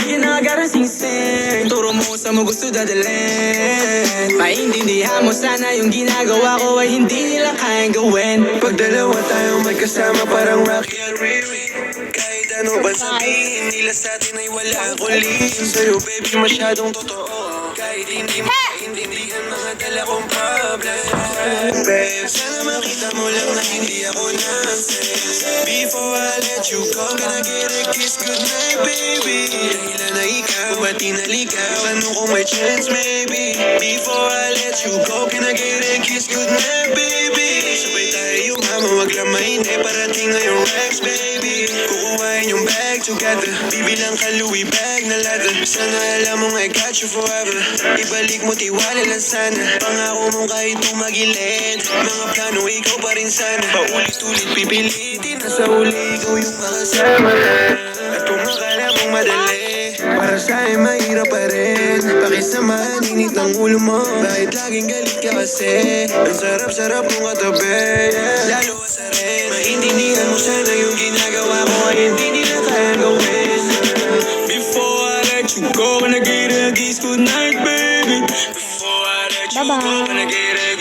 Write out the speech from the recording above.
ginagawa sing-sing. Turo mo sa mo gusto dadalhin. Maintindihan mo sana yung ginagawa ko ay hindi nila kayang gawin. Pag dalawa tayong magkasama parang Rocky at Riri. Kahit ano ba sabihin nila sa atin ay wala akong lihim. Sa'yo baby masyadong totoo. Kahit hindi mo maintindihan mga dala kong problem. Babe, sana makita mo lang na hindi ako nonsense. Before I let you go, gonna get a kiss goodnight baby. Dahilan na ikaw, ba't tinaligaw? Ano kung may chance maybe? Before I let you go, gonna get a kiss goodnight baby. Sabay tayo yumama, wag lang mainip. Parating na yung Rex baby. Kukuhain yung bag together. Bibilang ka Louis bag na leather. Sana alam mong I got you forever. Ibalik mo tiwala lang sana. Pangako mong kahit tumagilid. Mga plano ikaw pa rin sana. Paulit-ulit pipilitin na sa uli ikaw yung makasama. At kung akala mong madali, para sa'yo mahirap pa rin. Pakisamahan init ng ulo mo. Bakit laging galit ka kasi? Ang sarap-sarap mong katabi, lalo ka sa rin. Maintindihan mo sana yung ginagawa ko ay hindi nila kayang gawin. Before I let you go, gonna get a kiss goodnight baby. Before I let you go, gonna get a